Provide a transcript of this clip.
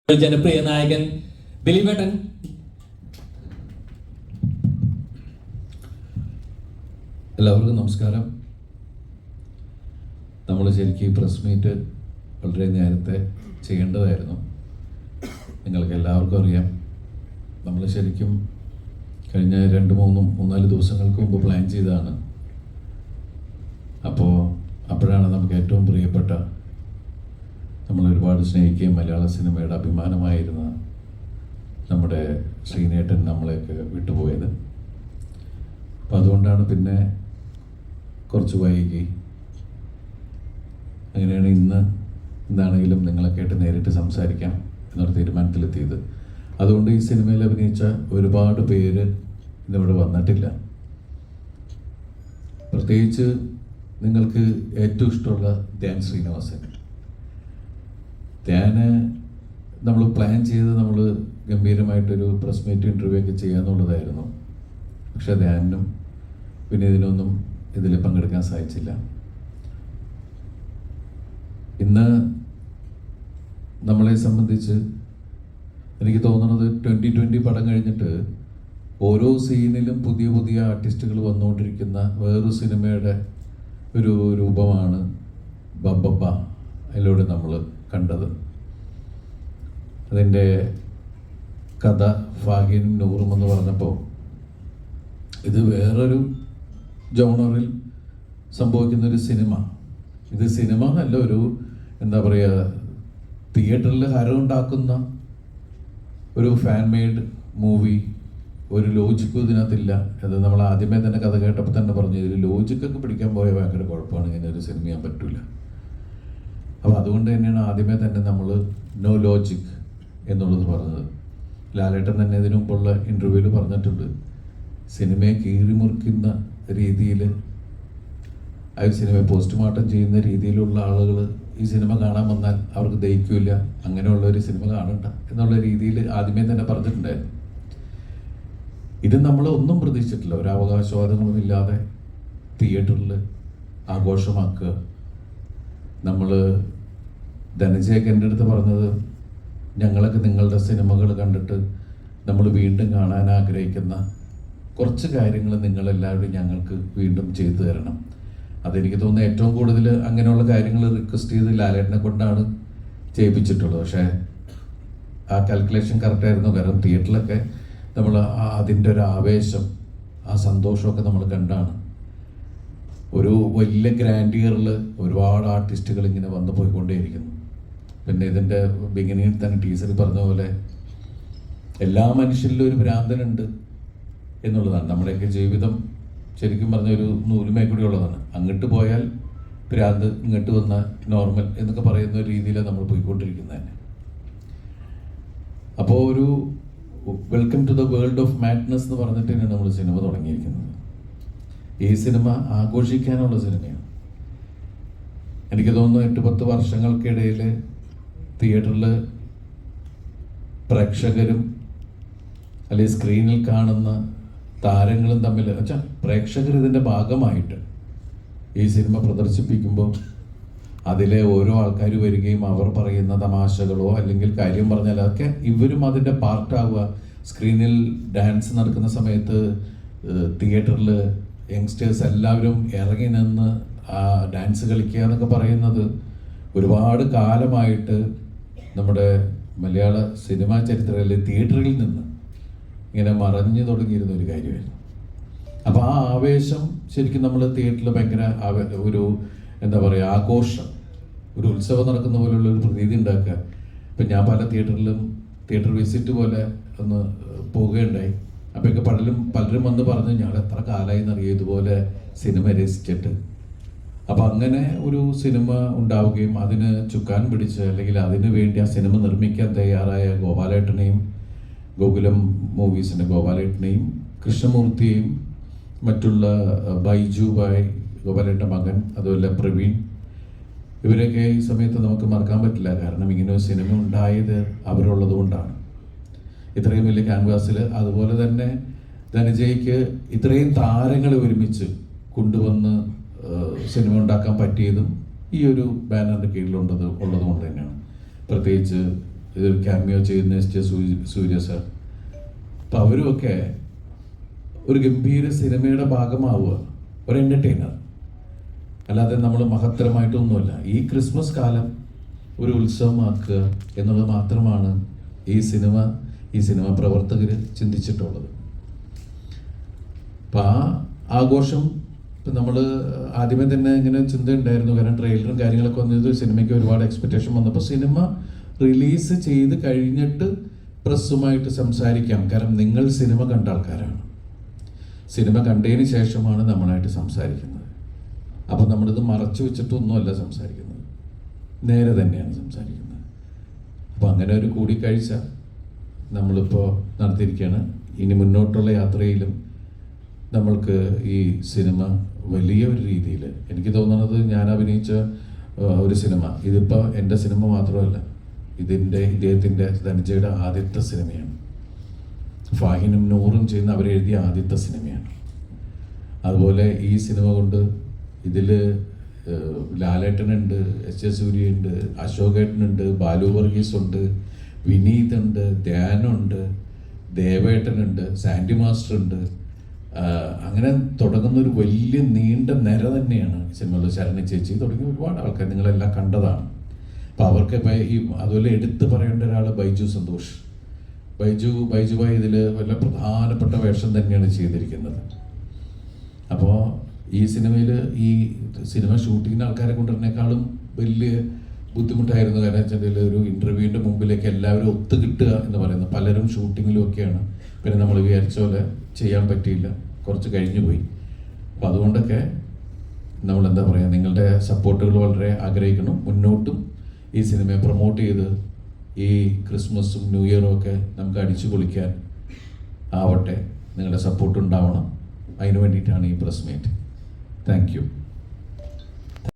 ജനപ്രിയ നായകൻ ദിലീപേട്ടൻ. എല്ലാവർക്കും നമസ്കാരം. നമ്മൾ ശരിക്കും പ്രസ് മീറ്റ് വളരെ നേരത്തെ ചെയ്യേണ്ടതായിരുന്നു. നിങ്ങൾക്ക് എല്ലാവർക്കും അറിയാം, നമ്മൾ ശരിക്കും കഴിഞ്ഞ 2-3-4 ദിവസങ്ങൾക്ക് മുമ്പ് പ്ലാൻ ചെയ്തതാണ്. അപ്പോഴാണ് നമുക്ക് ഏറ്റവും പ്രിയപ്പെട്ട, നമ്മൾ ഒരുപാട് സ്നേഹിക്കുകയും മലയാള സിനിമയുടെ അഭിമാനമായിരുന്ന നമ്മുടെ ശ്രീനേട്ടൻ നമ്മളെയൊക്കെ വിട്ടുപോയത്. അപ്പോൾ അതുകൊണ്ടാണ് പിന്നെ കുറച്ച് വൈകി. അങ്ങനെയാണ് ഇന്നാണെങ്കിലും നിങ്ങളൊക്കെ ആയിട്ട് നേരിട്ട് സംസാരിക്കാം എന്നൊരു തീരുമാനത്തിലെത്തിയത്. അതുകൊണ്ട് ഈ സിനിമയിൽ അഭിനയിച്ച ഒരുപാട് പേര് ഇന്നിവിടെ വന്നിട്ടില്ല. പ്രത്യേകിച്ച് നിങ്ങൾക്ക് ഏറ്റവും ഇഷ്ടമുള്ള ധ്യാൻ ശ്രീനിവാസൻ. ധ്യാന് നമ്മൾ പ്ലാൻ ചെയ്ത് നമ്മൾ ഗംഭീരമായിട്ടൊരു പ്രസ് മീറ്റ് ഇൻ്റർവ്യൂ ഒക്കെ ചെയ്യാന്നുള്ളതായിരുന്നു. പക്ഷെ ധ്യാനും പിന്നെ ഇതിൽ പങ്കെടുക്കാൻ സാധിച്ചില്ല. ഇന്ന് നമ്മളെ സംബന്ധിച്ച് എനിക്ക് തോന്നുന്നത് 2020 പടം കഴിഞ്ഞിട്ട് ഓരോ സീനിലും പുതിയ പുതിയ ആർട്ടിസ്റ്റുകൾ വന്നുകൊണ്ടിരിക്കുന്ന വേറൊരു സിനിമയുടെ ഒരു രൂപമാണ് ബബ്ബ അതിലൂടെ നമ്മൾ കണ്ടത്. അതിൻ്റെ കഥ ഫാഹിനും നൂറും എന്ന് പറഞ്ഞപ്പോൾ ഇത് വേറൊരു ജോണറിൽ സംഭവിക്കുന്നൊരു സിനിമ. ഇത് സിനിമ എന്നല്ല, ഒരു എന്താ പറയുക, തിയേറ്ററിൽ ഹരമുണ്ടാക്കുന്ന ഒരു ഫാൻ മെയ്ഡ് മൂവി. ഒരു ലോജിക്കും ഇതിനകത്തില്ല. അത് നമ്മൾ ആദ്യമേ തന്നെ കഥ കേട്ടപ്പോൾ തന്നെ പറഞ്ഞു, ഇതിൽ ലോജിക്കൊക്കെ പിടിക്കാൻ പോയ ഭയങ്കര കുഴപ്പമാണ്, ഇങ്ങനെ ഒരു സിനിമ ചെയ്യാൻ പറ്റില്ല. അപ്പോൾ അതുകൊണ്ട് തന്നെയാണ് ആദ്യമേ തന്നെ നമ്മൾ നോ ലോജിക് എന്നുള്ളത് പറഞ്ഞത്. ലാലേട്ടൻ തന്നെ ഇതിനു മുമ്പുള്ള ഇൻ്റർവ്യൂവിൽ പറഞ്ഞിട്ടുണ്ട്, സിനിമയെ കീറിമുറിക്കുന്ന രീതിയിൽ, ആ ഒരു സിനിമയെ പോസ്റ്റ്മോർട്ടം ചെയ്യുന്ന രീതിയിലുള്ള ആളുകൾ ഈ സിനിമ കാണാൻ വന്നാൽ അവർക്ക് ദഹിക്കില്ല, അങ്ങനെയുള്ള ഒരു സിനിമ കാണണ്ട എന്നുള്ള രീതിയിൽ ആദ്യമേ തന്നെ പറഞ്ഞിട്ടുണ്ടായിരുന്നു. ഇത് നമ്മൾ ഒന്നും പ്രതീക്ഷിച്ചിട്ടില്ല. ഒരു അവകാശവാദങ്ങളും ഇല്ലാതെ തിയേറ്ററിൽ ആഘോഷമാക്കുക. നമ്മൾ ധനജയൊക്കെ എൻ്റെ അടുത്ത് പറഞ്ഞത്, ഞങ്ങളൊക്കെ നിങ്ങളുടെ സിനിമകൾ കണ്ടിട്ട് നമ്മൾ വീണ്ടും കാണാൻ ആഗ്രഹിക്കുന്ന കുറച്ച് കാര്യങ്ങൾ നിങ്ങളെല്ലാവരും ഞങ്ങൾക്ക് വീണ്ടും ചെയ്തു തരണം. അതെനിക്ക് തോന്നുന്നു ഏറ്റവും കൂടുതൽ അങ്ങനെയുള്ള കാര്യങ്ങൾ റിക്വസ്റ്റ് ചെയ്ത് ലാലേട്ടനെ കൊണ്ടാണ് ചെയ്യിപ്പിച്ചിട്ടുള്ളത്. പക്ഷേ ആ കാൽക്കുലേഷൻ കറക്റ്റായിരുന്നു. കാരണം തിയേറ്ററിലൊക്കെ നമ്മൾ അതിൻ്റെ ഒരു ആവേശം, ആ സന്തോഷമൊക്കെ നമ്മൾ കണ്ടാണ്. ഒരു വലിയ ഗ്രാൻഡിയറിൽ ഒരുപാട് ആർട്ടിസ്റ്റുകൾ ഇങ്ങനെ വന്നു പോയിക്കൊണ്ടേയിരിക്കുന്നു. പിന്നെ ഇതിൻ്റെ ബിഗിനിങ്ങിൽ തന്നെ ടീച്ചർ പറഞ്ഞ പോലെ എല്ലാ മനുഷ്യരിലും ഒരു ഭ്രാന്തനുണ്ട് എന്നുള്ളതാണ്. നമ്മുടെയൊക്കെ ജീവിതം ശരിക്കും പറഞ്ഞ ഒരു നൂലുമേക്കൂടി ഉള്ളതാണ്. അങ്ങോട്ട് പോയാൽ ഭ്രാന്ത്, ഇങ്ങോട്ട് വന്നാൽ നോർമൽ എന്നൊക്കെ പറയുന്ന ഒരു രീതിയിലാണ് നമ്മൾ പോയിക്കൊണ്ടിരിക്കുന്നത് തന്നെ. അപ്പോൾ ഒരു welcome to the world of madness എന്ന് പറഞ്ഞിട്ട് തന്നെയാണ് നമ്മൾ സിനിമ തുടങ്ങിയിരിക്കുന്നത്. ഈ സിനിമ ആഘോഷിക്കാനുള്ള സിനിമയാണ്. എനിക്ക് തോന്നുന്നു 8-10 വർഷങ്ങൾക്കിടയിൽ തിയേറ്ററിൽ പ്രേക്ഷകരും അല്ലെങ്കിൽ സ്ക്രീനിൽ കാണുന്ന താരങ്ങളും തമ്മിൽ വെച്ചാൽ പ്രേക്ഷകർ ഇതിൻ്റെ ഭാഗമായിട്ട് ഈ സിനിമ പ്രദർശിപ്പിക്കുമ്പോൾ അതിലെ ഓരോ ആൾക്കാർ വരികയും അവർ പറയുന്ന തമാശകളോ അല്ലെങ്കിൽ കാര്യം പറഞ്ഞാൽ അതൊക്കെ ഇവരും അതിൻ്റെ പാർട്ടാവുക. സ്ക്രീനിൽ ഡാൻസ് നടക്കുന്ന സമയത്ത് തിയേറ്ററിൽ യങ്സ്റ്റേഴ്സ് എല്ലാവരും ഇറങ്ങി നിന്ന് ആ ഡാൻസ് കളിക്കുക എന്നൊക്കെ പറയുന്നത് ഒരുപാട് കാലമായിട്ട് നമ്മുടെ മലയാള സിനിമാ ചരിത്രത്തിൽ തിയേറ്ററിൽ നിന്ന് ഇങ്ങനെ മറഞ്ഞു തുടങ്ങിയിരുന്ന ഒരു കാര്യമായിരുന്നു. അപ്പോൾ ആ ആവേശം ശരിക്കും നമ്മൾ തിയേറ്ററിൽ ഭയങ്കര ഒരു എന്താ പറയുക, ആഘോഷം, ഒരു ഉത്സവം നടക്കുന്ന പോലെയുള്ള ഒരു പ്രതീതി ഉണ്ടാക്കുക. ഇപ്പം ഞാൻ പല തിയേറ്റർ വിസിറ്റ് പോലെ ഒന്ന് പോവുകയുണ്ടായി. അപ്പോഴൊക്കെ പലരും വന്ന് പറഞ്ഞു, ഞങ്ങൾ എത്ര കാലമായി എന്നറിയാം ഇതുപോലെ സിനിമ രസിച്ചിട്ട്. അപ്പം അങ്ങനെ ഒരു സിനിമ ഉണ്ടാവുകയും അതിന് ചുക്കാൻ പിടിച്ച് അല്ലെങ്കിൽ അതിനു വേണ്ടി ആ സിനിമ നിർമ്മിക്കാൻ തയ്യാറായ ഗോപാലേട്ടനെയും, ഗോകുലം മൂവീസിൻ്റെ ഗോപാലേട്ടനെയും, കൃഷ്ണമൂർത്തിയെയും, മറ്റുള്ള ബൈജു ബായ്, ഗോപാലേട്ടൻ്റെ മകൻ, അതുപോലെ പ്രവീൺ, ഇവരൊക്കെ ഈ സമയത്ത് നമുക്ക് മറക്കാൻ പറ്റില്ല. കാരണം ഇങ്ങനെ ഒരു സിനിമ ഉണ്ടായത് അവരുള്ളത് കൊണ്ടാണ്. ഇത്രയും വലിയ ക്യാൻവാസിൽ അതുപോലെ തന്നെ ധനജയ്ക്ക് ഇത്രയും താരങ്ങൾ ഒരുമിച്ച് കൊണ്ടുവന്ന് സിനിമ ഉണ്ടാക്കാൻ പറ്റിയതും ഈ ഒരു ബാനറിൻ്റെ കീഴിലുള്ളത് കൊണ്ട് തന്നെയാണ്. പ്രത്യേകിച്ച് ഇതൊരു ക്യാമിയോ ചെയ്യുന്ന എസ് ജെ സൂര്യ സാർ. അപ്പം അവരുമൊക്കെ ഒരു ഗംഭീര സിനിമയുടെ ഭാഗമാവുക, ഒരു എൻ്റർടൈനർ, അല്ലാതെ നമ്മൾ മഹത്തരമായിട്ടൊന്നുമല്ല. ഈ ക്രിസ്മസ് കാലം ഒരു ഉത്സവമാക്കുക എന്നുള്ളത് മാത്രമാണ് ഈ സിനിമ പ്രവർത്തകർ ചിന്തിച്ചിട്ടുള്ളത്. അപ്പം ആ ആഘോഷം ഇപ്പം നമ്മൾ ആദ്യമേ തന്നെ ഇങ്ങനെ ചിന്ത ഉണ്ടായിരുന്നു. കാരണം ട്രെയിലറും കാര്യങ്ങളൊക്കെ വന്നത് സിനിമയ്ക്ക് ഒരുപാട് എക്സ്പെക്റ്റേഷൻ വന്നപ്പോൾ സിനിമ റിലീസ് ചെയ്ത് കഴിഞ്ഞിട്ട് പ്രസ്സുമായിട്ട് സംസാരിക്കാം. കാരണം നിങ്ങൾ സിനിമ കണ്ട ആൾക്കാരാണ്, സിനിമ കണ്ടതിന് ശേഷമാണ് നമ്മളായിട്ട് സംസാരിക്കുന്നത്. അപ്പം നമ്മളിത് മറച്ചു വെച്ചിട്ടൊന്നുമല്ല സംസാരിക്കുന്നത്, നേരെ തന്നെയാണ് സംസാരിക്കുന്നത്. അപ്പോൾ അങ്ങനെ ഒരു കൂടിക്കാഴ്ച നമ്മളിപ്പോൾ നടത്തിയിരിക്കുകയാണ്. ഇനി മുന്നോട്ടുള്ള യാത്രയിലും നമ്മൾക്ക് ഈ സിനിമ വലിയ ഒരു രീതിയിൽ, എനിക്ക് തോന്നുന്നത് ഞാൻ അഭിനയിച്ച ഒരു സിനിമ, ഇതിപ്പോൾ എൻ്റെ സിനിമ മാത്രമല്ല, ഇദ്ദേഹത്തിൻ്റെ ധനഞ്ജയുടെ ആദ്യത്തെ സിനിമയാണ്. ഫാഹിനും നൂറും ചെയ്യുന്ന അവരെഴുതിയ ആദ്യത്തെ സിനിമയാണ്. അതുപോലെ ഈ സിനിമ കൊണ്ട് ഇതിൽ ലാലേട്ടനുണ്ട്, എസ് ജെ സൂര്യയുണ്ട്, അശോകേട്ടനുണ്ട്, ബാലു വർഗീസ് ഉണ്ട്, വിനീത് ഉണ്ട്, ധ്യാനുണ്ട്, ദേവേട്ടനുണ്ട്, സാൻഡി മാസ്റ്റർ ഉണ്ട്. അങ്ങനെ തുടങ്ങുന്ന ഒരു വലിയ നീണ്ട നിര തന്നെയാണ് സിനിമയിൽ. ശരണി ചേച്ചി തുടങ്ങിയ ഒരുപാട് ആൾക്കാർ നിങ്ങളെല്ലാം കണ്ടതാണ്. അപ്പോൾ അവർക്ക് അതുപോലെ എടുത്തു പറയേണ്ട ഒരാൾ ബൈജു സന്തോഷ്. ബൈജുബായി ഇതിൽ വല്ല പ്രധാനപ്പെട്ട വേഷം തന്നെയാണ് ചെയ്തിരിക്കുന്നത്. അപ്പോൾ ഈ സിനിമയിൽ ഈ സിനിമ ഷൂട്ടിങ്ങിന് ആൾക്കാരെ കൊണ്ടുവരുന്നേക്കാളും വലിയ ബുദ്ധിമുട്ടായിരുന്നു. കാരണം വെച്ചാൽ ഒരു ഇൻ്റർവ്യൂവിൻ്റെ മുമ്പിലേക്ക് എല്ലാവരും ഒത്തു കിട്ടുക എന്ന് പറയുന്നത്. പലരും ഷൂട്ടിങ്ങിലും ഒക്കെയാണ്. പിന്നെ നമ്മൾ വിചാരിച്ച പോലെ ചെയ്യാൻ പറ്റിയില്ല, കുറച്ച് കഴിഞ്ഞു പോയി. അപ്പോൾ അതുകൊണ്ടൊക്കെ നമ്മൾ എന്താ പറയുക, നിങ്ങളുടെ സപ്പോർട്ടുകൾ വളരെ ആഗ്രഹിക്കണം. മുന്നോട്ടും ഈ സിനിമയെ പ്രൊമോട്ട് ചെയ്ത് ഈ ക്രിസ്മസും ന്യൂ ഇയറും ഒക്കെ നമുക്ക് അടിച്ചു പൊളിക്കാൻ ആവട്ടെ. നിങ്ങളുടെ സപ്പോർട്ട് ഉണ്ടാവണം. അതിനു വേണ്ടിയിട്ടാണ് ഈ പ്രസ് മീറ്റ്. Thank you.